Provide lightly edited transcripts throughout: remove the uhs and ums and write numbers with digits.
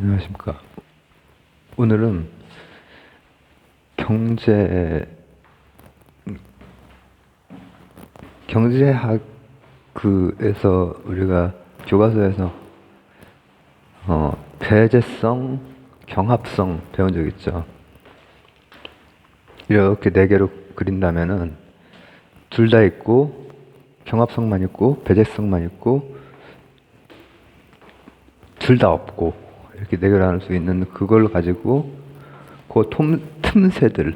안녕하십니까. 오늘은 경제학에서 우리가 교과서에서 배제성, 경합성 배운 적 있죠. 이렇게 네 개로 그린다면은 둘 다 있고 경합성만 있고 배제성만 있고 둘 다 없고 이렇게 네 개로 나눌 수 있는 그걸 가지고 그 틈새들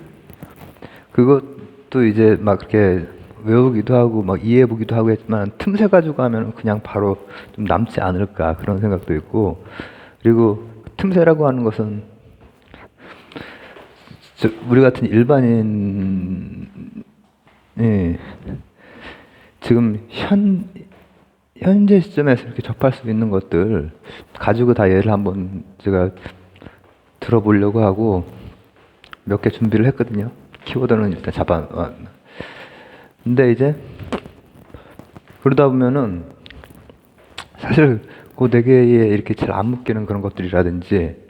그것도 이제 막 이렇게 외우기도 하고 막 이해해 보기도 하고 했지만 틈새 가지고 하면 그냥 바로 좀 남지 않을까 그런 생각도 있고, 그리고 틈새라고 하는 것은 우리 같은 일반인이 지금 현재 시점에서 이렇게 접할 수 있는 것들 가지고 다 예를 한번 제가 들어보려고 하고 몇 개 준비를 했거든요. 키워드는 일단 근데 이제 그러다 보면은 사실 그 네 개에 이렇게 잘 안 묶이는 그런 것들이라든지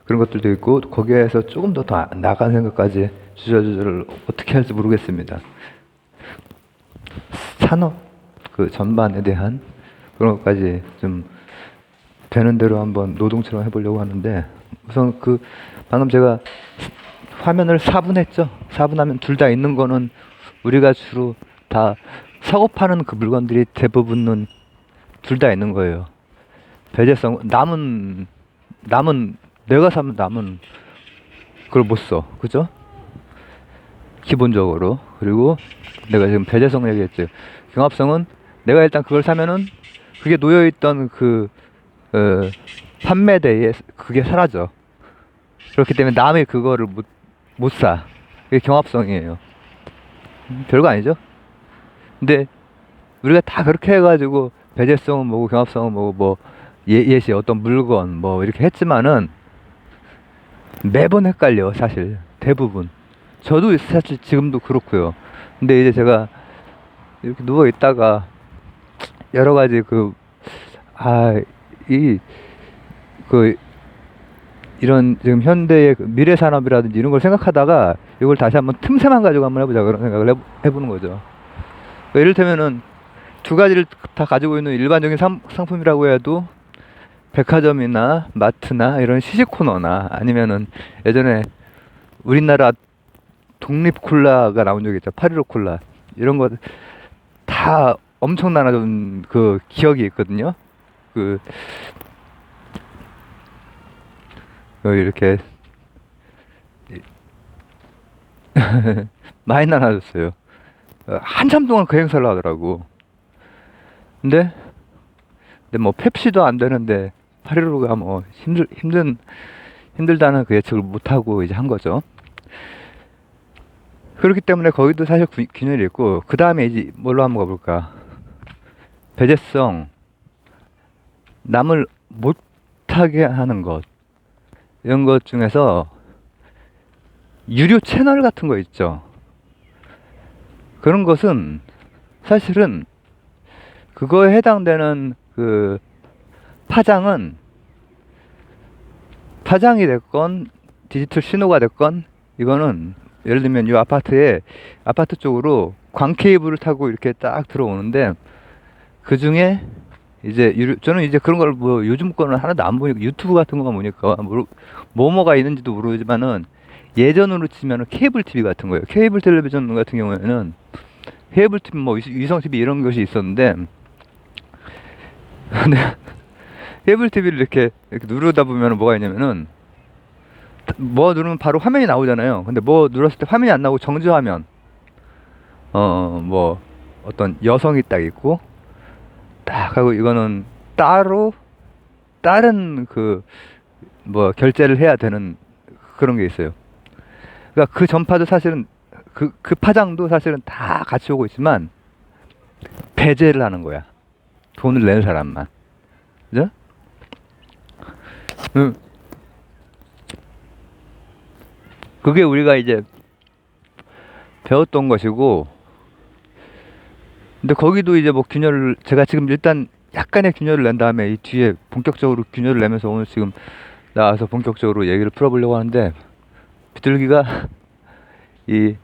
그런 것들도 있고, 거기에서 조금 더 나간 생각까지 주저주저를 어떻게 할지 모르겠습니다. 산업 그 전반에 대한 그런 것까지 좀 되는 대로 한번 노동처럼 해보려고 하는데, 우선 그 방금 제가 화면을 4분했죠. 4분하면 둘 다 있는 거는 우리가 주로 다 사고 파는 그 물건들이 대부분은 둘 다 있는 거예요. 배제성, 남은 내가 사면 남은 그걸 못 써. 그죠? 기본적으로. 그리고 내가 지금 배제성 얘기했죠. 경합성은 내가 일단 그걸 사면은 그게 놓여있던 그 판매대에 그게 사라져. 그렇기 때문에 남이 그거를 못 사. 그게 경합성이에요. 별거 아니죠? 근데 우리가 다 그렇게 해가지고 배제성은 뭐고 경합성은 뭐고 뭐 예시 어떤 물건 뭐 이렇게 했지만은 매번 헷갈려 사실 대부분. 저도 사실 지금도 그렇고요. 근데 이제 제가 이렇게 누워 있다가 여러 가지 이런 지금 현대의 미래 산업이라든지 이런 걸 생각하다가 이걸 다시 한번 틈새만 가지고 한번 해보자 그런 생각을 해보는 거죠. 그러니까 이를테면은 두 가지를 다 가지고 있는 일반적인 상품이라고 해도 백화점이나 마트나 이런 시식 코너나 아니면은 예전에 우리나라 독립 콜라가 나온 적이 있죠. 8.15 콜라. 이런 거 다 엄청난 그 기억이 있거든요. 이렇게 많이 나눠줬어요. 한참 동안 그 행사를 하더라고. 근데 뭐 펩시도 안 되는데 8.15가 뭐 힘들다는 그 예측을 못하고 이제 한 거죠. 그렇기 때문에 거기도 사실 균열이 있고, 그 다음에 이제 뭘로 한번 가볼까? 배제성, 남을 못하게 하는 것, 이런 것 중에서 유료 채널 같은 거 있죠. 그런 것은 사실은 그거에 해당되는 그 파장이 됐건 디지털 신호가 됐건, 이거는 예를 들면 이 아파트 쪽으로 광 케이블을 타고 이렇게 딱 들어오는데, 그 중에 이제 저는 이제 그런 걸 뭐 요즘 거는 하나도 안 보니까 유튜브 같은 거만 보니까 뭐가 있는지도 모르지만은 예전으로 치면은 케이블 TV 같은 거예요. 케이블 텔레비전 같은 경우에는 케이블 TV 뭐 위성 TV 이런 것이 있었는데, 근데 케이블 TV를 이렇게 누르다 보면은 뭐가 있냐면은 뭐 누르면 바로 화면이 나오잖아요. 근데 뭐 눌렀을 때 화면이 안 나오고 정지화면, 뭐 어떤 여성이 딱 있고 딱 하고, 이거는 따로 다른 뭐 결제를 해야 되는 그런 게 있어요. 그러니까 그 전파도 사실은 그 파장도 사실은 다 같이 오고 있지만 배제를 하는 거야. 돈을 내는 사람만. 그죠? 그게 우리가 이제 배웠던 것이고, 근데 거기도 이제 뭐 제가 지금 일단 약간의 균열을 낸 다음에 이 뒤에 본격적으로 균열을 내면서 오늘 지금 나와서 본격적으로 얘기를 풀어보려고 하는데, 비둘기가 이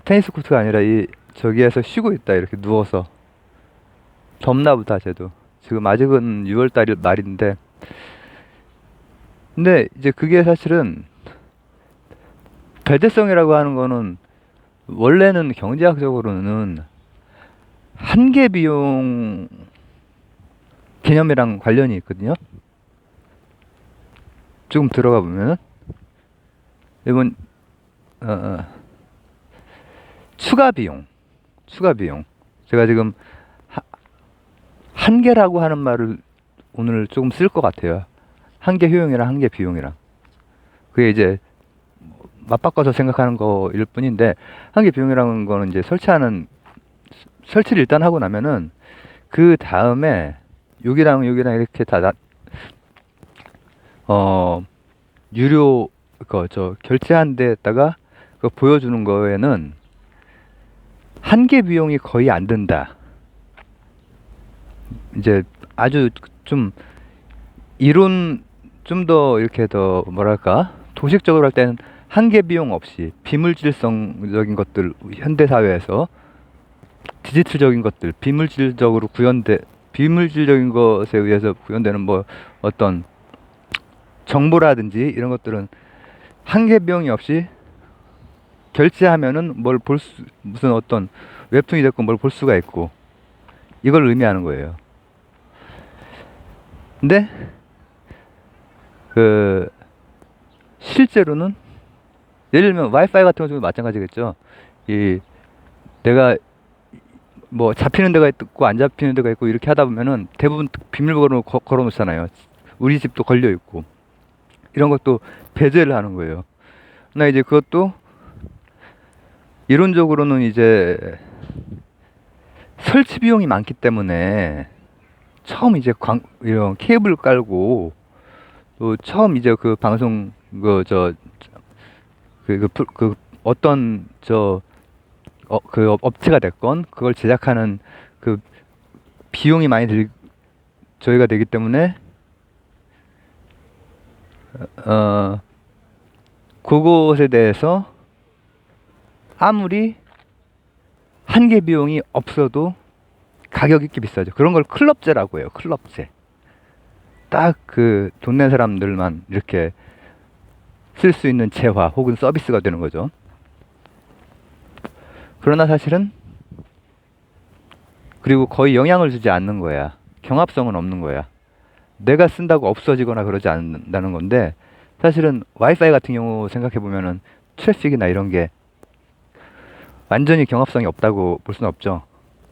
테니스 코트가 아니라 이 저기에서 쉬고 있다, 이렇게 누워서. 덥나 보다 쟤도. 지금 아직은 6월달 말인데, 근데 이제 그게 사실은 배제성이라고 하는 거는 원래는 경제학적으로는 한계 비용 개념이랑 관련이 있거든요. 조금 들어가 보면은 이건 어, 어, 추가 비용, 추가 비용. 제가 지금 한계라고 하는 말을 오늘 조금 쓸 것 같아요. 한계 효용이랑 한계 비용이랑. 그게 이제 맞바꿔서 생각하는 거일 뿐인데, 한계 비용이라는 거는 이제 설치를 일단 하고 나면은 그 다음에 여기랑 여기랑 이렇게 유료 결제한 데다가 그거 보여주는 거에는 한계 비용이 거의 안 든다. 이제 아주 좀 이론 좀 더 이렇게 더 뭐랄까 도식적으로 할 때는 한계 비용 없이 비물질성적인 것들, 현대 사회에서 디지털적인 것들, 비물질적인 것에 의해서 구현되는 뭐 어떤 정보라든지 이런 것들은 한계 비용이 없이 결제하면은 무슨 어떤 웹툰이 됐건 뭘 볼 수가 있고, 이걸 의미하는 거예요. 근데 그 실제로는 예를 들면 와이파이 같은 경우도 마찬가지겠죠. 이 내가 뭐 잡히는 데가 있고 안 잡히는 데가 있고 이렇게 하다 보면은 대부분 비밀번호 걸어 놓잖아요. 우리 집도 걸려 있고. 이런 것도 배제를 하는 거예요. 나 이제 그것도 이론적으로는 이제 설치 비용이 많기 때문에 처음 이제 이런 케이블 깔고 또 처음 이제 그 방송 어떤 그 업체가 됐건 그걸 제작하는 그 비용이 많이 저희가 되기 때문에 그것에 대해서 아무리 한계 비용이 없어도 가격이 꽤 비싸죠. 그런 걸 클럽제라고 해요. 클럽제. 딱 그 돈 낸 사람들만 이렇게 쓸 수 있는 재화 혹은 서비스가 되는 거죠. 그러나 사실은 그리고 거의 영향을 주지 않는 거야. 경합성은 없는 거야. 내가 쓴다고 없어지거나 그러지 않는다는 건데, 사실은 와이파이 같은 경우 생각해 보면은 트래픽이나 이런 게 완전히 경합성이 없다고 볼 수는 없죠.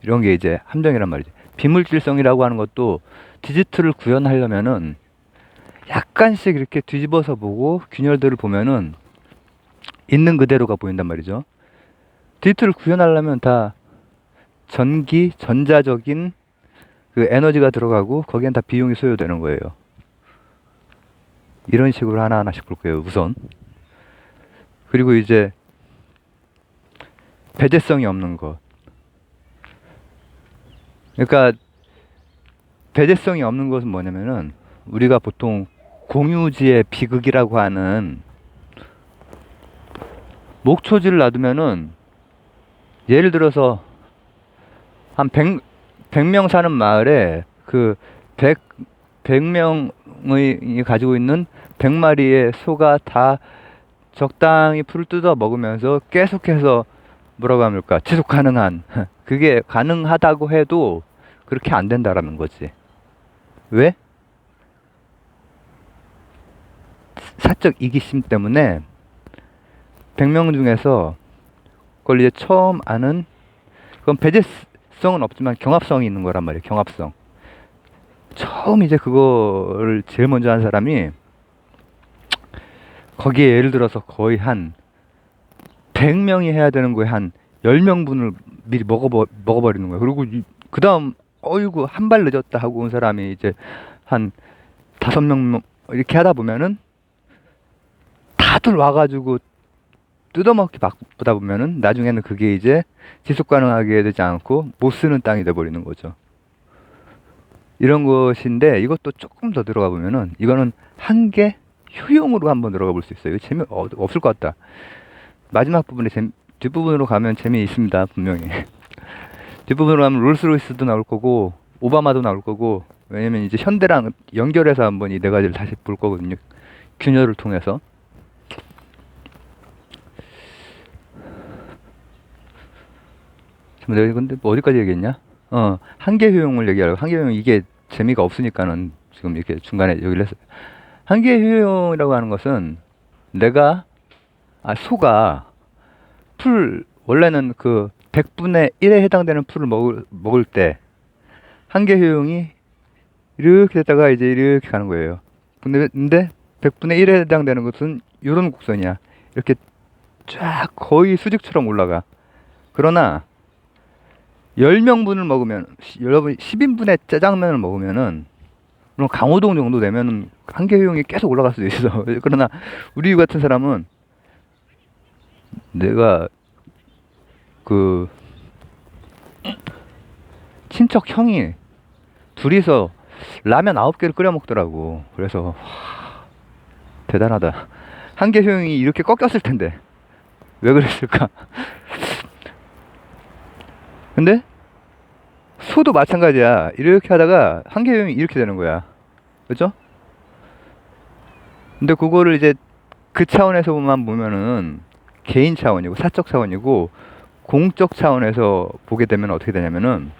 이런 게 이제 함정이란 말이지. 비물질성이라고 하는 것도 디지털을 구현하려면은 약간씩 이렇게 뒤집어서 보고 균열들을 보면은 있는 그대로가 보인단 말이죠. 디지털을 구현하려면 다 전자적인 그 에너지가 들어가고 거기엔 다 비용이 소요되는 거예요. 이런 식으로 하나하나씩 볼 거예요, 우선. 그리고 이제 배제성이 없는 것. 그러니까 배제성이 없는 것은 뭐냐면은 우리가 보통 공유지의 비극이라고 하는 목초지를 놔두면은 예를 들어서 한 100명 사는 마을에 그 100명이 가지고 있는 100마리의 소가 다 적당히 풀을 뜯어 먹으면서 계속해서 뭐라고 합니까? 지속 가능한 그게 가능하다고 해도 그렇게 안 된다라는 거지. 왜? 사적 이기심 때문에 100명 중에서 그걸 이제 처음 아는, 그건 배제성은 없지만 경합성이 있는 거란 말이에요. 경합성. 처음 이제 그거를 제일 먼저 한 사람이 거기에 예를 들어서 거의 한 100명이 해야 되는 거에 한 10명분을 미리 먹어버리는 거예요. 그리고 그 다음 어이구 한 발 늦었다 하고 온 사람이 이제 한 5명 이렇게 하다 보면은 다들 와가지고 뜯어먹기 바쁘다 보면은 나중에는 그게 이제 지속 가능하게 되지 않고 못 쓰는 땅이 돼버리는 거죠. 이런 것인데 이것도 조금 더 들어가 보면은 이거는 한계 효용으로 한번 들어가 볼 수 있어요. 재미 없을 것 같다. 마지막 부분에 뒷부분으로 가면 재미있습니다. 분명히. 뒷부분으로 가면 롤스로이스도 나올 거고 오바마도 나올 거고, 왜냐면 이제 현대랑 연결해서 한번 이 네 가지를 다시 볼 거거든요. 균열을 통해서. 내가 근데 뭐 어디까지 얘기했냐? 한계 효용을 얘기하려고. 한계 효용, 이게 재미가 없으니까는 지금 이렇게 중간에 여기를 했어요. 한계 효용이라고 하는 것은 소가 원래는 그 100분의 1에 해당되는 풀을 먹을 때 한계 효용이 이렇게 됐다가 이제 이렇게 가는 거예요. 근데 100분의 1에 해당되는 것은 이런 곡선이야. 이렇게 쫙 거의 수직처럼 올라가. 그러나 10명분을 먹으면, 여러분 10인분의 짜장면을 먹으면은 그럼 강호동 정도 되면 한계 효용이 계속 올라갈 수도 있어. 그러나 우리 같은 사람은, 내가 그 친척 형이 둘이서 라면 9개를 끓여 먹더라고. 그래서 대단하다. 한계 효용이 이렇게 꺾였을 텐데 왜 그랬을까? 근데 소도 마찬가지야. 이렇게 하다가 한계 효용이 이렇게 되는 거야. 그죠? 근데 그거를 이제 그 차원에서만 보면은 개인 차원이고 사적 차원이고, 공적 차원에서 보게 되면 어떻게 되냐면은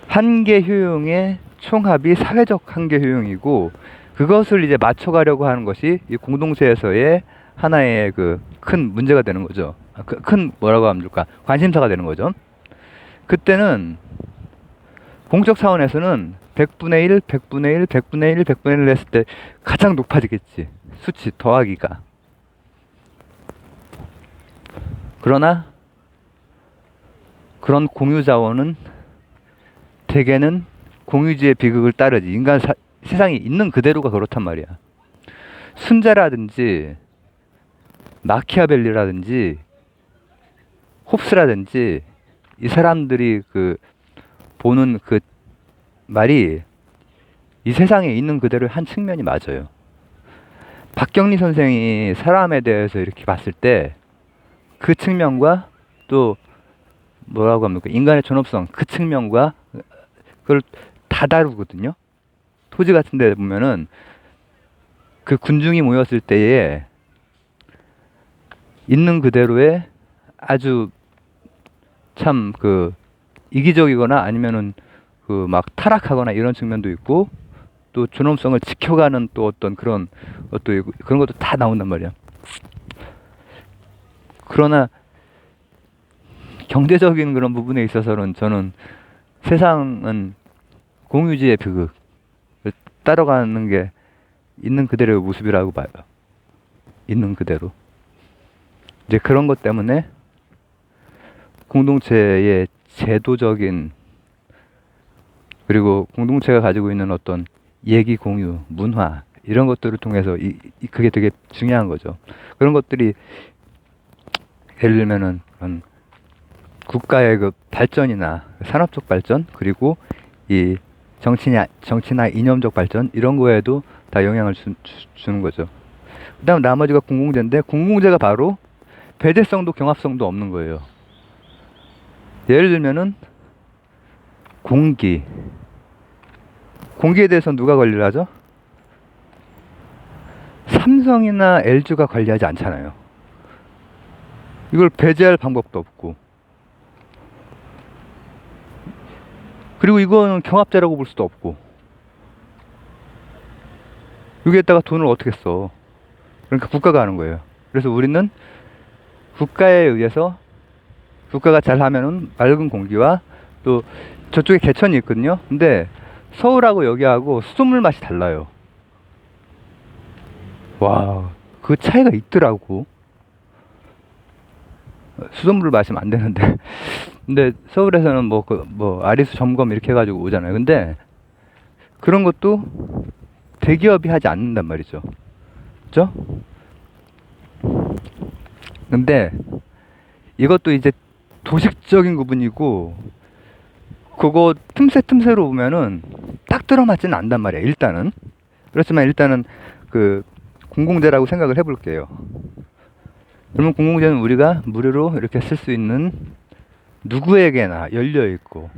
한계 효용의 총합이 사회적 한계 효용이고, 그것을 이제 맞춰가려고 하는 것이 이 공동체에서의 하나의 그 큰 문제가 되는 거죠. 큰 뭐라고 하면 좋을까? 관심사가 되는 거죠. 그때는 공적 차원에서는 100분의 1, 100분의 1, 100분의 1, 100분의 1 했을 때 가장 높아지겠지. 수치 더하기가. 그러나 그런 공유 자원은 대개는 공유지의 비극을 따르지. 세상이 있는 그대로가 그렇단 말이야. 순자라든지 마키아벨리라든지 홉스라든지 이 사람들이 그 보는 그 말이 이 세상에 있는 그대로 한 측면이 맞아요. 박경리 선생이 사람에 대해서 이렇게 봤을 때 그 측면과 또 뭐라고 합니까? 인간의 존엄성, 그 측면과 그걸 다 다루거든요. 토지 같은 데 보면은 그 군중이 모였을 때에 있는 그대로의 아주 참 그 이기적이거나 아니면은 그 막 타락하거나 이런 측면도 있고, 또 존엄성을 지켜가는 또 어떤 그런 것도 있고, 그런 것도 다 나온단 말이야. 그러나 경제적인 그런 부분에 있어서는 저는 세상은 공유지의 비극을 따라가는 게 있는 그대로의 모습이라고 봐요. 있는 그대로. 이제 그런 것 때문에 공동체의 제도적인, 그리고 공동체가 가지고 있는 어떤 얘기 공유, 문화, 이런 것들을 통해서 그게 되게 중요한 거죠. 그런 것들이 예를 들면은 국가의 그 발전이나 산업적 발전, 그리고 이 정치나 이념적 발전, 이런 거에도 다 영향을 주는 거죠. 그 다음 나머지가 공공재인데, 공공재가 바로 배제성도 경합성도 없는 거예요. 예를 들면은 공기에 대해서 누가 관리를 하죠? 삼성이나 LG가 관리하지 않잖아요. 이걸 배제할 방법도 없고, 그리고 이거는 경합제라고 볼 수도 없고, 여기에다가 돈을 어떻게 써? 그러니까 국가가 하는 거예요. 그래서 우리는 국가에 의해서, 국가가 잘 하면은 맑은 공기와, 또 저쪽에 개천이 있거든요. 근데 서울하고 여기하고 수돗물 맛이 달라요. 와, 그 차이가 있더라고. 수돗물을 마시면 안 되는데. 근데 서울에서는 아리수 점검 이렇게 해가지고 오잖아요. 근데 그런 것도 대기업이 하지 않는단 말이죠. 그죠? 근데 이것도 이제 도식적인 부분이고, 그거 틈새로 보면은 딱 들어맞지는 않단 말이야, 일단은. 그렇지만 일단은 그 공공재라고 생각을 해볼게요. 그러면 공공재는 우리가 무료로 이렇게 쓸 수 있는 누구에게나 열려 있고,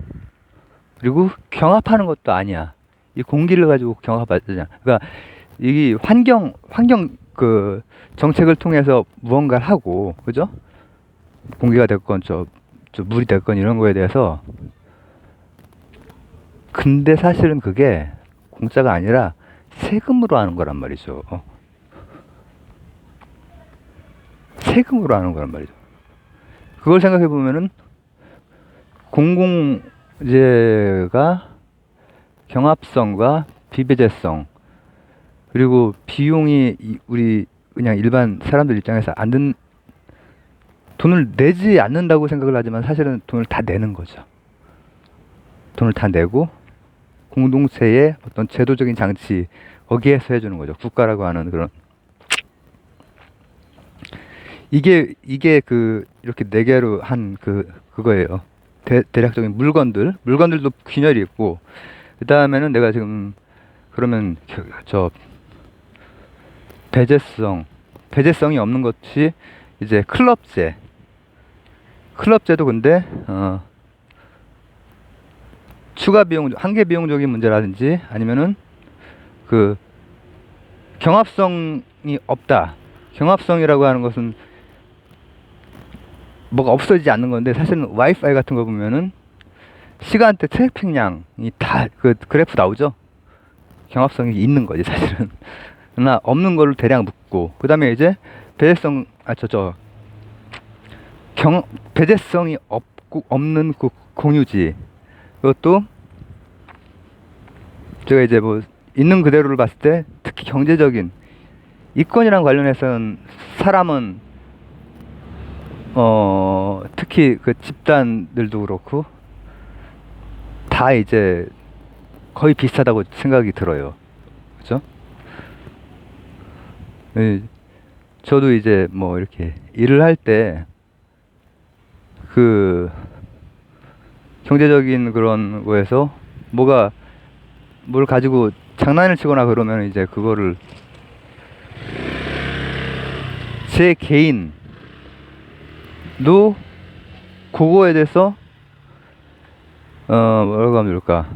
그리고 경합하는 것도 아니야. 이 공기를 가지고 경합하잖아. 그러니까 이 환경 그 정책을 통해서 무언가를 하고, 그죠? 공기가 됐건 저 물이 됐건 이런 거에 대해서. 근데 사실은 그게 공짜가 아니라 세금으로 하는 거란 말이죠. 세금으로 하는 거란 말이죠. 그걸 생각해 보면은 공공재가 경합성과 비배제성, 그리고 비용이 우리 그냥 일반 사람들 입장에서 돈을 내지 않는다고 생각을 하지만 사실은 돈을 다 내는 거죠. 돈을 다 내고 공동체의 어떤 제도적인 장치 거기에서 해주는 거죠. 국가라고 하는 그런, 이게 그 이렇게 네 개로 한 그거예요. 대략적인 물건들도 균열이 있고, 그 다음에는 내가 지금 그러면 저 배제성이 없는 것이 이제 클럽제도 근데 추가 비용, 한계 비용적인 문제라든지 아니면은 그 경합성이 없다. 경합성이라고 하는 것은 뭐가 없어지지 않는 건데, 사실은 와이파이 같은 거 보면은 시간대 트래픽량이 다 그 그래프 나오죠. 경합성이 있는 거지 사실은. 그러나 없는 거를 대략 묻고, 그 다음에 이제 배제성, 배제성이 없는 그 공유지. 그것도 제가 이제 뭐 있는 그대로를 봤을 때, 특히 경제적인 이권이랑 관련해서는 사람은 특히 그 집단들도 그렇고 다 이제 거의 비슷하다고 생각이 들어요. 그죠? 저도 이제 뭐 이렇게 일을 할 때 그 경제적인 그런 거에서 뭘 가지고 장난을 치거나 그러면 이제 그거를 제 개인도 그거에 대해서 뭐라고 하면 좋을까?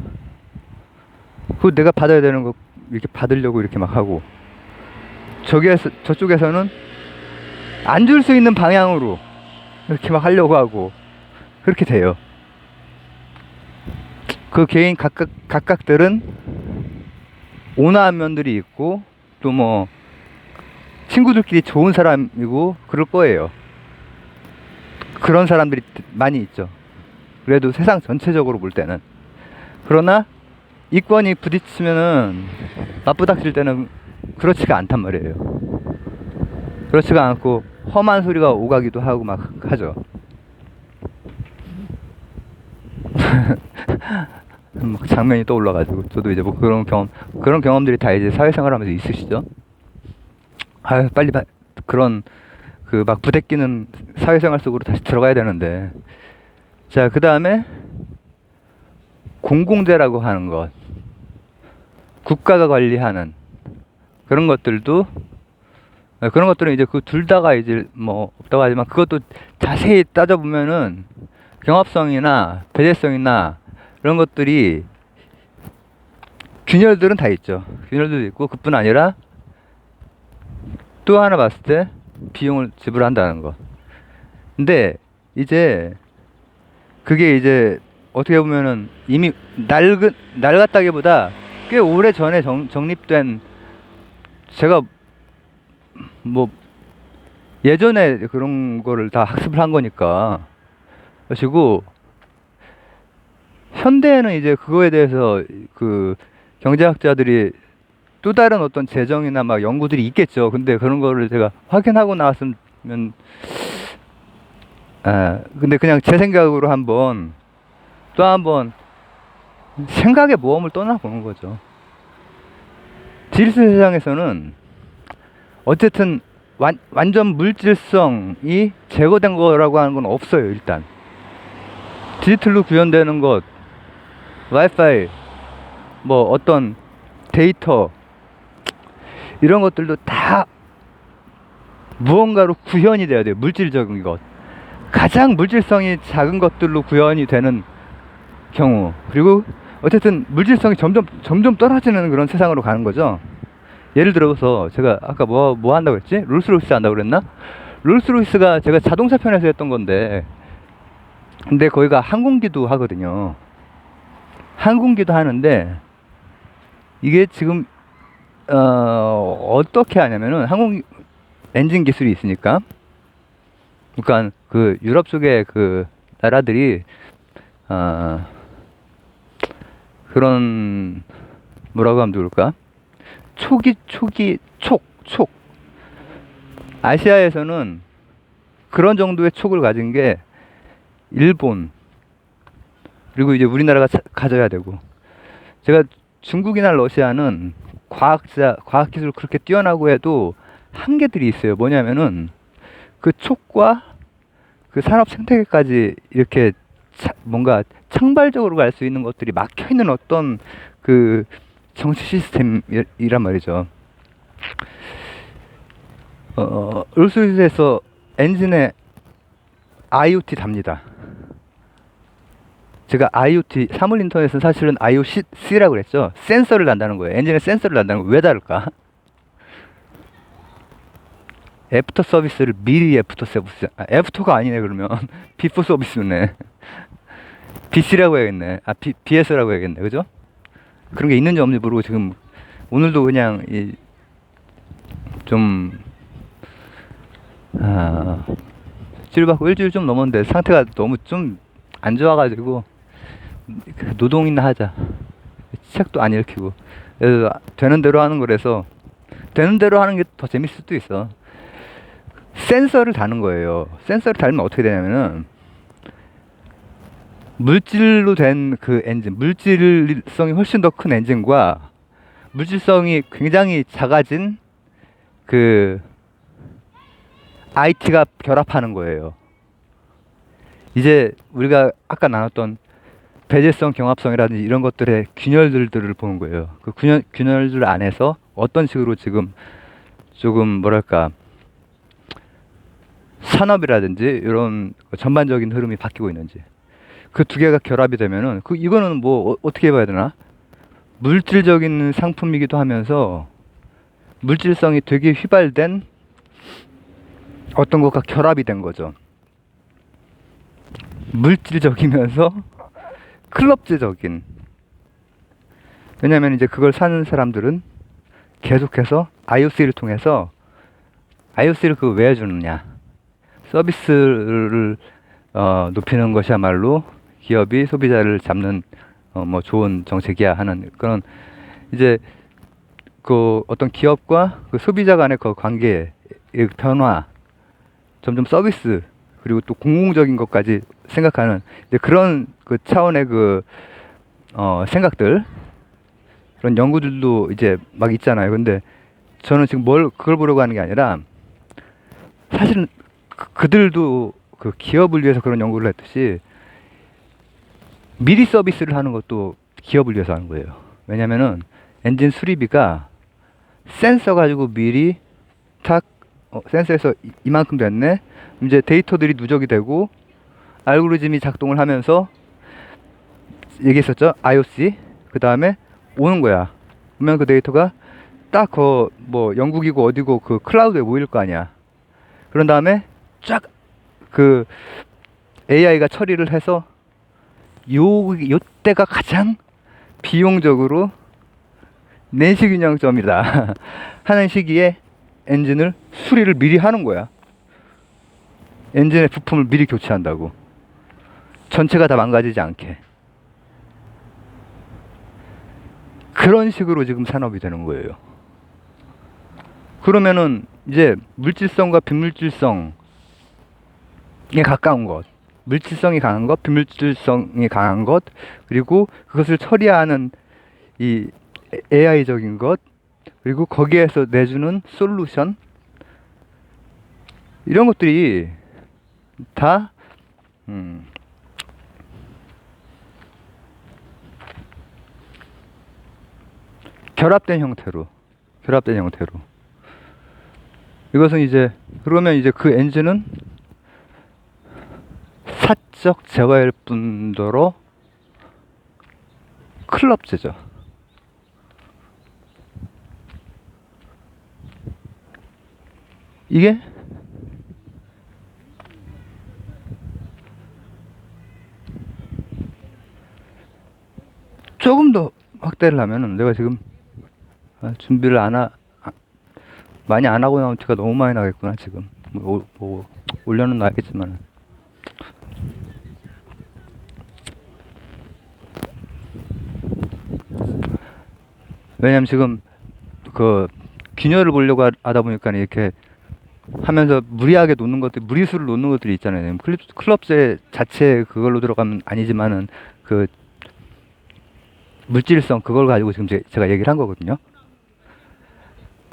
그 내가 받아야 되는 거 이렇게 받으려고 이렇게 막 하고, 저쪽에서는 안 줄 수 있는 방향으로 이렇게 막 하려고 하고, 그렇게 돼요. 그 개인 각각들은 온화한 면들이 있고, 또 뭐 친구들끼리 좋은 사람이고 그럴 거예요. 그런 사람들이 많이 있죠. 그래도 세상 전체적으로 볼 때는. 그러나 이권이 부딪히면은 맞부닥칠 때는 그렇지가 않단 말이에요. 그렇지가 않고 험한 소리가 오가기도 하고 막 하죠. 막 장면이 떠올라가지고, 저도 이제 뭐 그런 경험들이 다 이제 사회생활하면서 있으시죠? 빨리 그런 그 막 부대끼는 사회생활 속으로 다시 들어가야 되는데. 자, 그 다음에 공공재라고 하는 것, 국가가 관리하는 그런 것들도, 그런 것들은 이제 그 둘 다가 이제 뭐 없다고 하지만, 그것도 자세히 따져보면은 경합성이나 배제성이나 이런 것들이 균열들은 다 있죠. 균열들도 있고, 그뿐 아니라 또 하나 봤을 때 비용을 지불한다는 것. 근데 이제 그게 이제 어떻게 보면은 이미 낡았다기보다 꽤 오래 전에 정립된, 제가 뭐 예전에 그런 거를 다 학습을 한 거니까. 그리고 현대에는 이제 그거에 대해서 그 경제학자들이 또 다른 어떤 재정이나 막 연구들이 있겠죠. 근데 그런 거를 제가 확인하고 나왔으면, 근데 그냥 제 생각으로 또 한번 생각의 모험을 떠나보는 거죠. 디지털 세상에서는 어쨌든 완전 물질성이 제거된 거라고 하는 건 없어요. 일단 디지털로 구현되는 것, 와이파이, 뭐 어떤 데이터, 이런 것들도 다 무언가로 구현이 돼야 돼요. 물질적인 것. 가장 물질성이 작은 것들로 구현이 되는 경우. 그리고 어쨌든 물질성이 점점 떨어지는 그런 세상으로 가는 거죠. 예를 들어서 제가 아까 뭐 한다고 했지? 롤스로이스 한다고 그랬나? 롤스로이스가 제가 자동차 편에서 했던 건데, 근데 거기가 항공기도 하거든요. 항공기도 하는데 이게 지금 어떻게 하냐면은 항공 엔진 기술이 있으니까, 그러니까 그 유럽 쪽의 그 나라들이 그런 뭐라고 하면 좋을까? 촉 아시아에서는 그런 정도의 촉을 가진 게 일본, 그리고 이제 우리나라가 가져야 되고, 제가 중국이나 러시아는 과학기술 그렇게 뛰어나고 해도 한계들이 있어요. 뭐냐면은 그 촉과 그 산업 생태계까지 이렇게 뭔가 창발적으로 갈 수 있는 것들이 막혀 있는 어떤 그 정치 시스템이란 말이죠. 롤스로이스에서 엔진에 IoT 답니다. 제가 IoT, 사물 인터넷은 사실은 IOC라고 그랬죠. 센서를 단다는 거예요. 엔진에 센서를 단다는 거예요. 왜 다를까? 애프터 서비스를 미리 애프터 서비스, 애프터가 아니네 그러면 비포 서비스네. BC라고 해야겠네. BS라고 해야겠네. 그죠? 그런 게 있는지 없는지 모르고 지금 오늘도 그냥 치료받고 일주일 좀 넘었는데 상태가 너무 좀 안 좋아가지고 노동이나 하자. 책도 안 읽히고. 그래서 되는 대로 하는 거라서, 되는 대로 하는 게 더 재밌을 수도 있어. 센서를 다는 거예요. 센서를 달면 어떻게 되냐면은 물질로 된 그 엔진, 물질성이 훨씬 더 큰 엔진과 물질성이 굉장히 작아진 그 IT가 결합하는 거예요. 이제 우리가 아까 나눴던 배제성, 경합성이라든지 이런 것들의 균열들을 보는 거예요. 그 균열들 안에서 어떤 식으로 지금 조금 뭐랄까 산업이라든지 이런 전반적인 흐름이 바뀌고 있는지, 그 두 개가 결합이 되면은 이거는 뭐 어떻게 해봐야 되나? 물질적인 상품이기도 하면서 물질성이 되게 휘발된 어떤 것과 결합이 된 거죠. 물질적이면서 클럽제적인. 왜냐면 이제 그걸 사는 사람들은 계속해서 IOC를 통해서, IOC를 그거 왜 해주느냐? 서비스를 높이는 것이야말로 기업이 소비자를 잡는 뭐 좋은 정책이야 하는 그런, 이제 그 어떤 기업과 그 소비자 간의 그 관계의 변화, 점점 서비스, 그리고 또 공공적인 것까지 생각하는 이제 그런 그 차원의 그 생각들, 그런 연구들도 이제 막 있잖아요. 근데 저는 지금 그걸 보려고 하는 게 아니라, 사실은 그들도 그 기업을 위해서 그런 연구를 했듯이 미리 서비스를 하는 것도 기업을 위해서 하는 거예요. 왜냐면은 엔진 수리비가 센서 가지고 미리 센서에서 이만큼 됐네. 이제 데이터들이 누적이 되고 알고리즘이 작동을 하면서, 얘기했었죠. IOC. 그 다음에 오는 거야. 그러면 그 데이터가 딱 뭐 영국이고 어디고 그 클라우드에 모일 거 아니야. 그런 다음에 쫙 그 AI가 처리를 해서 요때가 가장 비용적으로 내시균형점이다 하는 시기에 엔진을 수리를 미리 하는 거야. 엔진의 부품을 미리 교체한다고. 전체가 다 망가지지 않게. 그런 식으로 지금 산업이 되는 거예요. 그러면은 이제 물질성과 비물질성에 가까운 것, 물질성이 강한 것, 비물질성이 강한 것, 그리고 그것을 처리하는 이 AI적인 것, 그리고 거기에서 내주는 솔루션, 이런 것들이 다 결합된 형태로 이것은 이제 그러면 이제 그 엔진은 사적 재화일 뿐더러 클럽제죠. 이게 조금 더 확대를 하면은 내가 지금 준비를 많이 안 하고 나온 티가 너무 많이 나겠구나 지금. 뭐 올려는 놔야겠지만 왜냐면 지금 그 균열을 보려고 하다 보니까 이렇게 하면서 무리하게 놓는 것들, 무리수를 놓는 것들이 있잖아요. 클럽제 자체 그걸로 들어가면 아니지만은 그 물질성 그걸 가지고 지금 제가 얘기를 한 거거든요.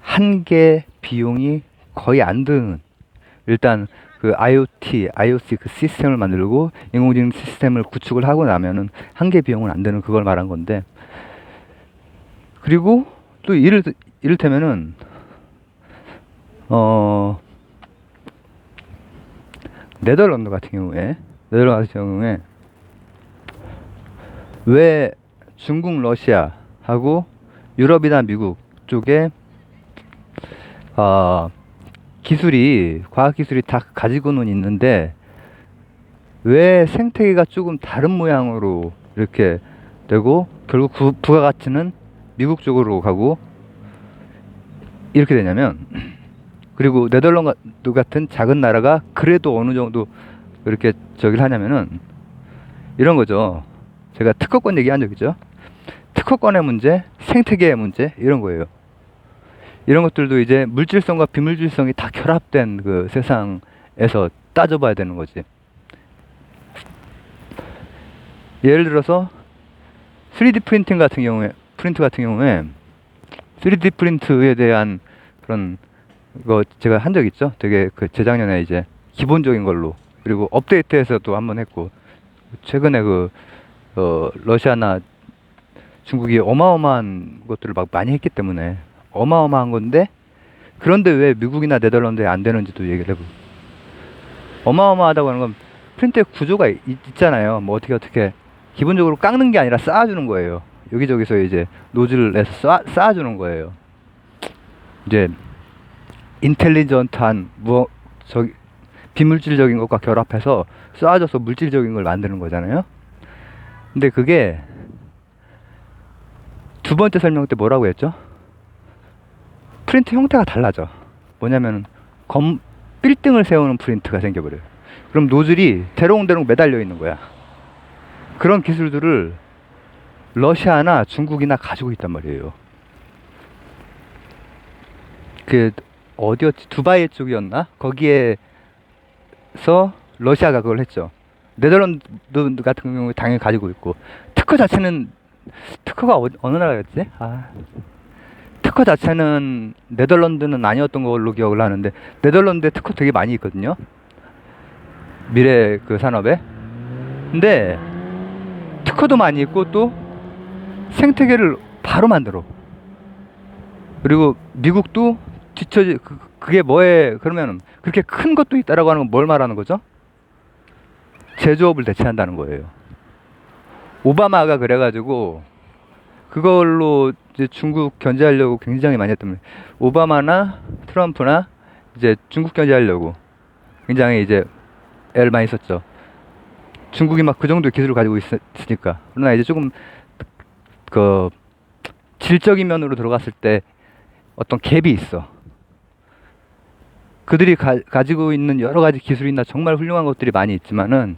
한 개 비용이 거의 안 드는, 일단 그 IoC 그 시스템을 만들고 인공지능 시스템을 구축을 하고 나면은 한 개 비용은 안 드는 그걸 말한 건데, 그리고 또 이를테면은 네덜란드 같은 경우에 왜 중국, 러시아하고 유럽이나 미국 쪽에 과학 기술이 다 가지고는 있는데 왜 생태계가 조금 다른 모양으로 이렇게 되고 결국 부가가치는 미국 쪽으로 가고 이렇게 되냐면, 그리고 네덜란드 같은 작은 나라가 그래도 어느 정도 이렇게 저기를 하냐면은 이런 거죠. 제가 특허권 얘기한 적 있죠. 특허권의 문제, 생태계의 문제 이런 거예요. 이런 것들도 이제 물질성과 비물질성이 다 결합된 그 세상에서 따져봐야 되는 거지. 예를 들어서 3D 프린트 같은 경우에 3D 프린트에 대한 그런 거 제가 한 적 있죠. 되게 그 재작년에 이제 기본적인 걸로, 그리고 업데이트해서도 한번 했고, 최근에 러시아나 중국이 어마어마한 것들을 막 많이 했기 때문에 어마어마한 건데, 그런데 왜 미국이나 네덜란드에 안 되는지도 얘기를 해보고. 어마어마하다고 하는 건 프린트의 구조가 있잖아요. 뭐 어떻게 기본적으로 깎는 게 아니라 쌓아주는 거예요. 여기저기서 이제 노즐을 내서 쌓아주는 거예요. 이제 인텔리전트한 비물질적인 것과 결합해서 쌓아져서 물질적인 걸 만드는 거잖아요. 근데 그게 두 번째 설명 때 뭐라고 했죠? 프린트 형태가 달라져. 뭐냐면 빌딩을 세우는 프린트가 생겨버려요. 그럼 노즐이 대롱대롱 매달려 있는 거야. 그런 기술들을 러시아나 중국이나 가지고 있단 말이에요. 그 어디였지? 두바이 쪽이었나? 거기에서 러시아가 그걸 했죠. 네덜란드 같은 경우에 당연히 가지고 있고, 특허가 어느 나라였지? 특허 자체는 네덜란드는 아니었던 걸로 기억을 하는데, 네덜란드에 특허 되게 많이 있거든요. 미래 그 산업에. 근데 특허도 많이 있고 또 생태계를 바로 만들어. 그리고 미국도 그게 뭐에, 그러면 그렇게 큰 것도 있다라고 하는 건 뭘 말하는 거죠? 제조업을 대체한다는 거예요. 오바마가 그래가지고 그걸로 이제 중국 견제하려고 굉장히 많이 했던 거예요. 오바마나 트럼프나 이제 중국 견제하려고 굉장히 이제 애를 많이 썼죠. 중국이 막 그 정도의 기술을 가지고 있으니까. 그러나 이제 조금 그 질적인 면으로 들어갔을 때 어떤 갭이 있어. 그들이 가지고 있는 여러 가지 기술이나 정말 훌륭한 것들이 많이 있지만은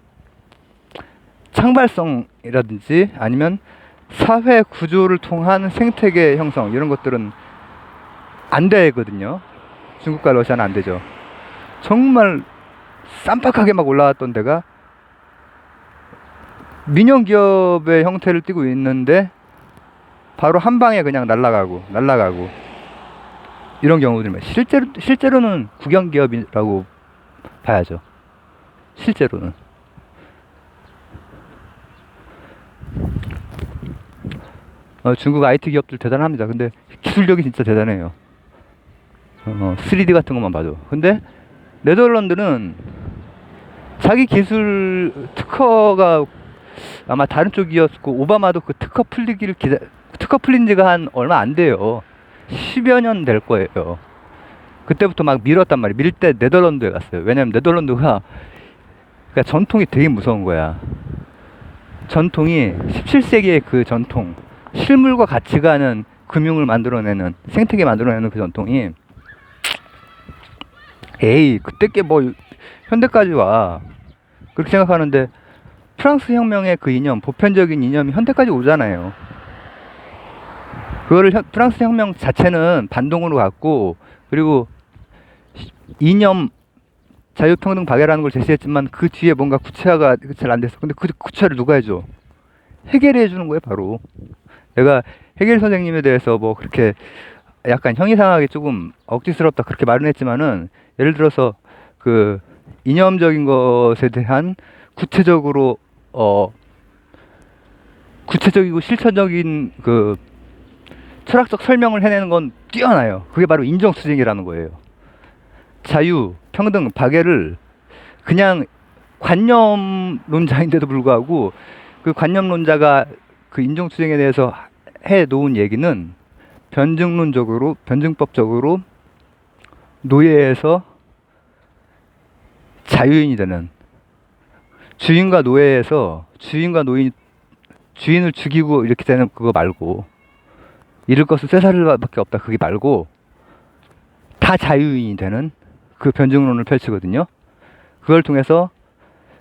창발성이라든지 아니면 사회 구조를 통한 생태계 형성 이런 것들은 안 되거든요. 중국과 러시아는 안 되죠. 정말 쌈박하게 막 올라왔던 데가 민영 기업의 형태를 띠고 있는데 바로 한 방에 그냥 날아가고 이런 경우들이 실제로는 국영 기업이라고 봐야죠. 실제로는. 중국 IT 기업들 대단합니다. 근데 기술력이 진짜 대단해요. 3D 같은 것만 봐도. 근데 네덜란드는 자기 기술 특허가 아마 다른 쪽이었고, 오바마도 그 특허 풀린 지가 한 얼마 안 돼요. 10여 년 될 거예요. 그때부터 막 밀었단 말이에요. 밀 때 네덜란드에 갔어요. 왜냐면 네덜란드가 그러니까 전통이 되게 무서운 거야. 전통이 17세기의 그 전통, 실물과 같이 가는 금융을 만들어내는, 생태계 만들어내는 그 전통이, 에이 그때 게 뭐 현대까지 와, 그렇게 생각하는데, 프랑스 혁명의 그 이념, 보편적인 이념이 현대까지 오잖아요. 그거를 프랑스 혁명 자체는 반동으로 갔고, 그리고 이념 자유평등 박애라는 걸 제시했지만 그 뒤에 뭔가 구체화가 잘 안 됐어. 근데 그 구체화를 누가 해줘? 해결해 주는 거예요, 바로. 내가 해겔 선생님에 대해서 뭐 그렇게 약간 형이상하게 조금 억지스럽다 그렇게 말은 했지만은, 예를 들어서 그 이념적인 것에 대한 구체적으로 구체적이고 실천적인 그 철학적 설명을 해내는 건 뛰어나요. 그게 바로 인정수쟁이라는 거예요. 자유, 평등, 박애를 그냥 관념론자인데도 불구하고, 그 관념론자가 그 인정수쟁에 대해서 해 놓은 얘기는 변증론적으로, 변증법적으로 노예에서 자유인이 되는, 주인과 노예에서 주인과 노인, 주인을 죽이고 이렇게 되는 그거 말고, 잃을 것은 쇠사슬밖에 없다 그게 말고 다 자유인이 되는 그 변증론을 펼치거든요. 그걸 통해서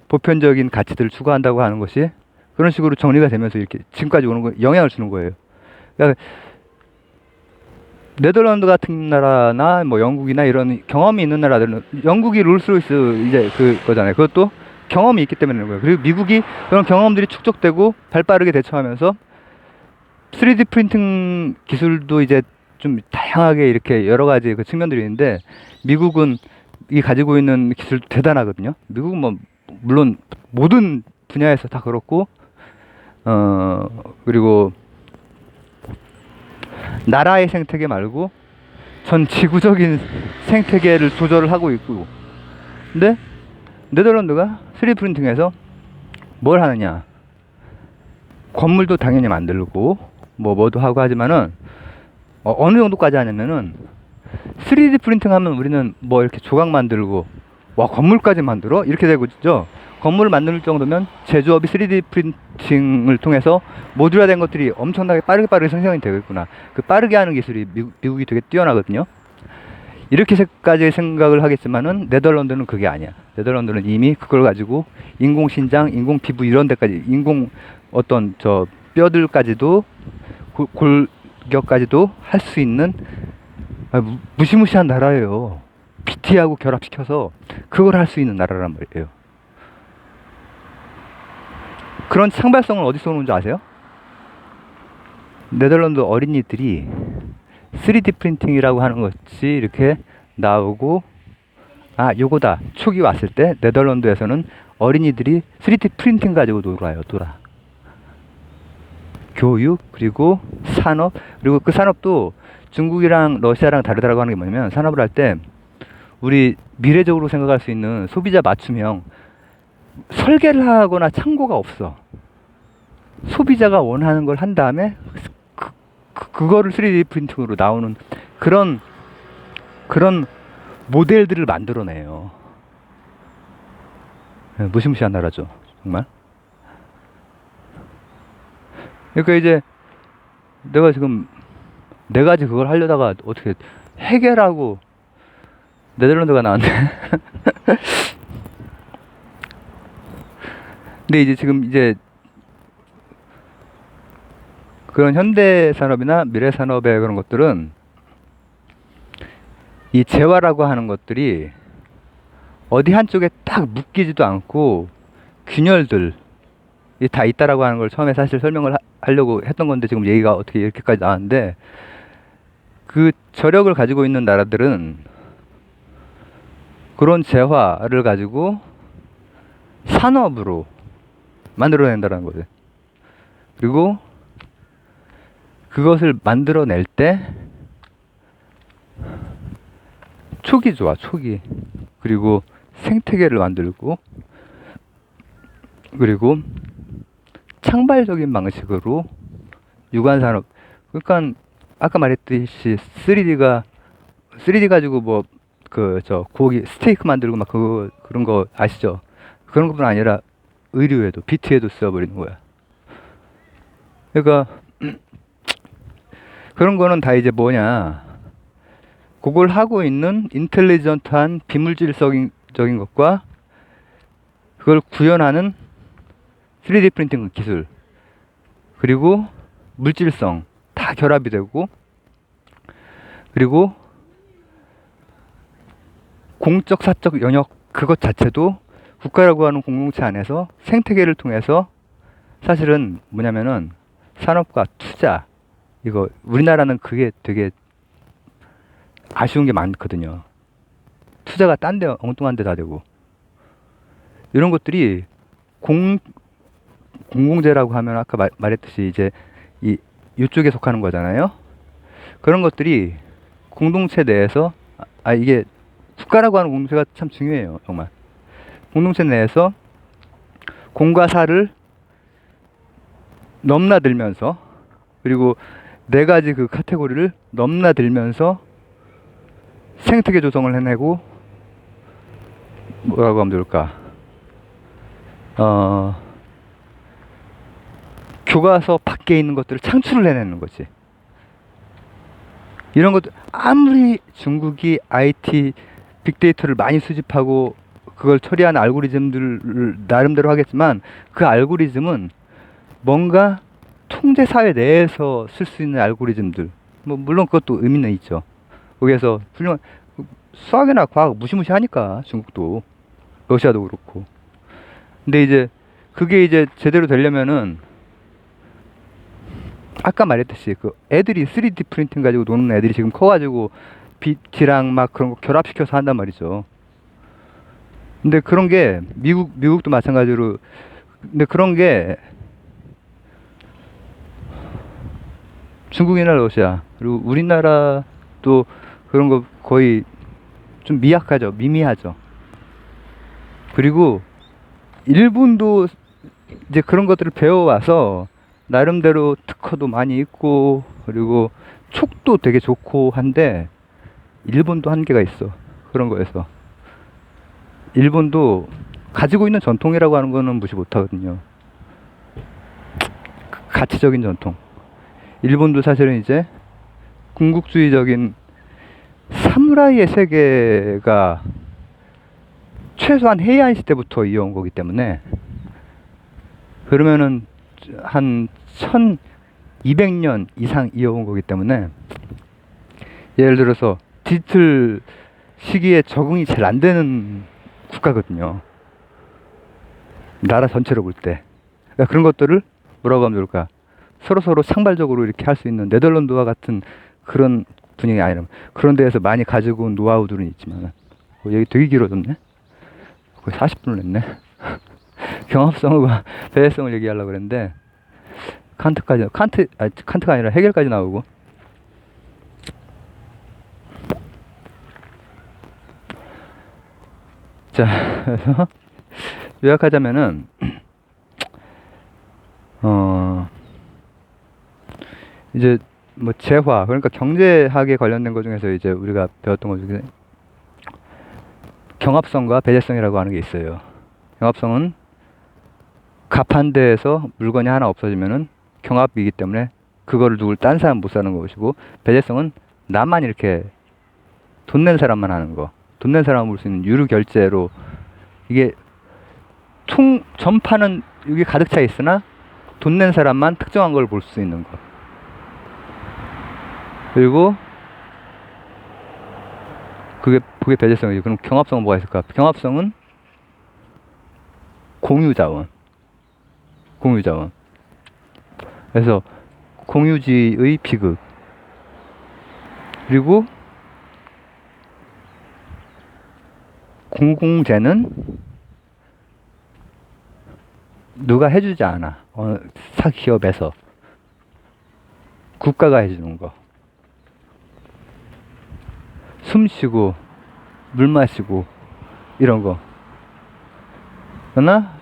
보편적인 가치들을 추구한다고 하는 것이 그런 식으로 정리가 되면서 이렇게 지금까지 오는 거, 영향을 주는 거예요. 그러니까 네덜란드 같은 나라나 뭐 영국이나 이런 경험이 있는 나라들은, 영국이 롤스로이스 이제 그거잖아요. 그것도 경험이 있기 때문에 그런 거예요. 그리고 미국이 그런 경험들이 축적되고 발빠르게 대처하면서 3D 프린팅 기술도 이제 좀 다양하게 이렇게 여러 가지 그 측면들이 있는데, 미국은 이 가지고 있는 기술 대단하거든요. 미국은 뭐 물론 모든 분야에서 다 그렇고, 그리고 나라의 생태계 말고 전 지구적인 생태계를 조절을 하고 있고. 근데 네덜란드가 3D 프린팅에서 뭘 하느냐, 건물도 당연히 만들고 뭐도 하고 하지만은 어느 정도까지 하냐면은, 3D 프린팅 하면 우리는 뭐 이렇게 조각 만들고 와 건물까지 만들어? 이렇게 되고 있죠. 건물을 만들 정도면 제조업이 3D 프린팅을 통해서 모듈화된 것들이 엄청나게 빠르게 생성이 되겠구나. 그 빠르게 하는 기술이 미국이 되게 뛰어나거든요. 이렇게까지 생각을 하겠지만은 네덜란드는 그게 아니야. 네덜란드는 이미 그걸 가지고 인공신장, 인공피부 이런 데까지, 인공 어떤 저 뼈들까지도 골격까지도 할 수 있는 무시무시한 나라예요. PT하고 결합시켜서 그걸 할 수 있는 나라란 말이에요. 그런 창발성을 어디서 오는 줄 아세요? 네덜란드 어린이들이 3D 프린팅이라고 하는 것이 이렇게 나오고, 아 요거다 촉이 왔을 때 네덜란드에서는 어린이들이 3D 프린팅 가지고 놀아. 교육, 그리고 산업, 그리고 그 산업도 중국이랑 러시아랑 다르다고 하는 게 뭐냐면, 산업을 할 때 우리 미래적으로 생각할 수 있는 소비자 맞춤형 설계를 하거나 창고가 없어. 소비자가 원하는 걸 한 다음에 그거를 3D 프린팅으로 나오는 그런 모델들을 만들어내요. 무시무시한 나라죠, 정말. 그러니까 이제 내가 지금 네 가지 그걸 하려다가 어떻게 해결하고 네덜란드가 나왔네. 근데 이제 지금 이제 그런 현대 산업이나 미래 산업의 그런 것들은, 이 재화라고 하는 것들이 어디 한쪽에 딱 묶이지도 않고 균열들이 다 있다라고 하는 걸 처음에 사실 설명을 하려고 했던 건데, 지금 얘기가 어떻게 이렇게까지 나왔는데, 그 저력을 가지고 있는 나라들은 그런 재화를 가지고 산업으로 만들어낸다는 거죠. 그리고 그것을 만들어낼 때 촉이 좋아, 촉이. 그리고 생태계를 만들고, 그리고 창발적인 방식으로 유관산업. 그러니까 아까 말했듯이 3D 가지고 뭐 고기 스테이크 만들고 막 그런 거 아시죠? 그런 것뿐 아니라 의류에도 비트에도 써버리는 거야. 그러니까 그런 거는 다 이제 뭐냐, 그걸 하고 있는 인텔리전트한 비물질적인 것과 그걸 구현하는 3D 프린팅 기술, 그리고 물질성 다 결합이 되고, 그리고 공적 사적 영역 그것 자체도 국가라고 하는 공동체 안에서 생태계를 통해서 사실은 뭐냐면은 산업과 투자, 이거 우리나라는 그게 되게 아쉬운 게 많거든요. 투자가 딴 데 엉뚱한 데 다 되고, 이런 것들이 공공재라고 하면 아까 말했듯이 이제 이쪽에 속하는 거잖아요. 그런 것들이 공동체 내에서 이게 국가라고 하는 공동체가 참 중요해요. 정말 공동체 내에서 공과 사를 넘나들면서, 그리고 네 가지 그 카테고리를 넘나들면서 생태계 조성을 해내고, 뭐라고 하면 좋을까, 교과서 밖에 있는 것들을 창출을 해내는 거지. 이런 것들, 아무리 중국이 IT 빅데이터를 많이 수집하고 그걸 처리하는 알고리즘들을 나름대로 하겠지만, 그 알고리즘은 뭔가 통제 사회 내에서 쓸 수 있는 알고리즘들, 뭐 물론 그것도 의미는 있죠. 거기에서 훌륭한 수학이나 과학 무시무시하니까, 중국도 러시아도 그렇고. 근데 이제 그게 이제 제대로 되려면은 아까 말했듯이 그 애들이 3D 프린팅 가지고 노는 애들이 지금 커가지고 빛이랑 막 그런 거 결합시켜서 한단 말이죠. 근데 그런 게 미국도 마찬가지로. 근데 그런 게 중국이나 러시아, 그리고 우리나라도 그런 거 거의 좀 미약하죠. 미미하죠. 그리고 일본도 이제 그런 것들을 배워와서 나름대로 특허도 많이 있고, 그리고 촉도 되게 좋고 한데, 일본도 한계가 있어. 그런 거에서 일본도 가지고 있는 전통이라고 하는 거는 무시 못 하거든요. 가치적인 전통. 일본도 사실은 이제 군국주의적인 사무라이의 세계가 최소한 헤이안 시대부터 이어온 거기 때문에, 그러면은 한 1200년 이상 이어온 거기 때문에, 예를 들어서 디지털 시기에 적응이 잘 안 되는 국가거든요. 나라 전체로 볼 때. 그러니까 그런 것들을 뭐라고 하면 좋을까? 서로 상발적으로 이렇게 할 수 있는 네덜란드와 같은 그런 분위기 아니라면, 그런 데에서 많이 가지고 온 노하우들은 있지만, 얘기 되게 길어졌네? 거의 40분을 했네? 경합성과 배회성을 얘기하려고 그랬는데, 칸트가 아니라 해겔까지 나오고. 자, 그래서 요약하자면은, 이제 뭐 재화, 그러니까 경제학에 관련된 것 중에서 이제 우리가 배웠던 것 중에 경합성과 배제성이라고 하는 게 있어요. 경합성은 값 한 대에서 물건이 하나 없어지면은 경합이기 때문에 그거를 누굴 딴 사람 못 사는 것이고, 배제성은 나만 이렇게 돈 낸 사람만 하는 거, 돈 낸 사람은 볼 수 있는 유료 결제로, 이게 전파는 여기 가득 차 있으나 돈 낸 사람만 특정한 걸 볼 수 있는 거. 그리고 그게 배제성이죠. 그럼 경합성은 뭐가 있을까? 경합성은 공유자원. 그래서 공유지의 비극. 그리고 공공재는 누가 해주지 않아. 사기업에서 국가가 해주는 거. 숨쉬고 물 마시고 이런 거. 그러나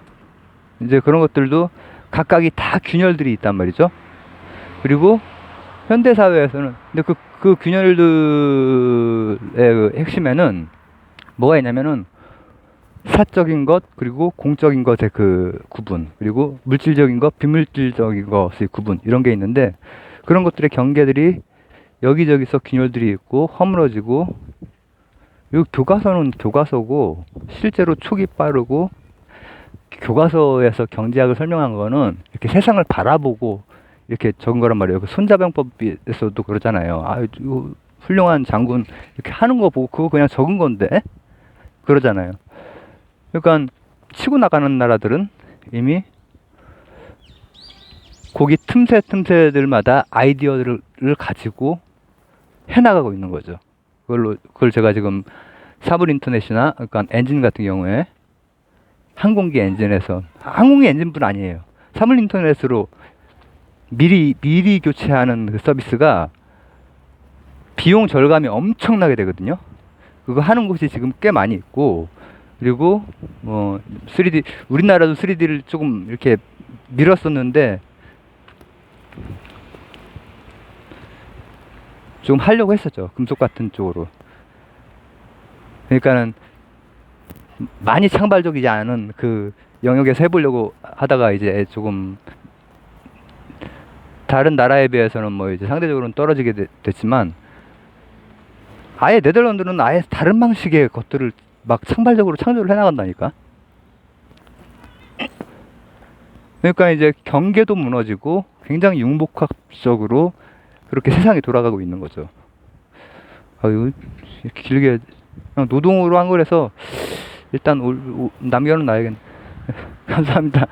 이제 그런 것들도 각각이 다 균열들이 있단 말이죠. 그리고 현대 사회에서는 근데 그 균열들의 그 핵심에는 뭐가 있냐면은 사적인 것 그리고 공적인 것의 그 구분, 그리고 물질적인 것 비물질적인 것의 구분, 이런 게 있는데, 그런 것들의 경계들이 여기저기서 균열들이 있고 허물어지고, 그리고 교과서는 교과서고 실제로 촉이 빠르고, 교과서에서 경제학을 설명한 거는 이렇게 세상을 바라보고 이렇게 적은 거란 말이에요. 그 손자병법에서도 그러잖아요. 아, 이거 훌륭한 장군 이렇게 하는 거 보고 그거 그냥 적은 건데 그러잖아요. 그러니까 치고 나가는 나라들은 이미 거기 틈새들마다 아이디어를 가지고 해나가고 있는 거죠. 그걸 제가 지금 사물 인터넷이나, 그러니까 엔진 같은 경우에 항공기 엔진에서, 항공기 엔진뿐 아니에요. 사물 인터넷으로 미리 교체하는 그 서비스가 비용 절감이 엄청나게 되거든요. 그거 하는 곳이 지금 꽤 많이 있고, 그리고 3D, 우리나라도 3D를 조금 이렇게 밀었었는데 좀 하려고 했었죠. 금속 같은 쪽으로. 그러니까는 많이 창발적이지 않은 그 영역에서 해보려고 하다가 이제 조금 다른 나라에 비해서는 뭐 이제 상대적으로는 떨어지게 됐지만, 아예 네덜란드는 아예 다른 방식의 것들을 막 창발적으로 창조를 해나간다니까. 그러니까 이제 경계도 무너지고 굉장히 융복합적으로 그렇게 세상이 돌아가고 있는 거죠. 이거 이렇게 길게 그냥 노동으로 한 거라서 일단 남겨는 놔야겠네. 감사합니다.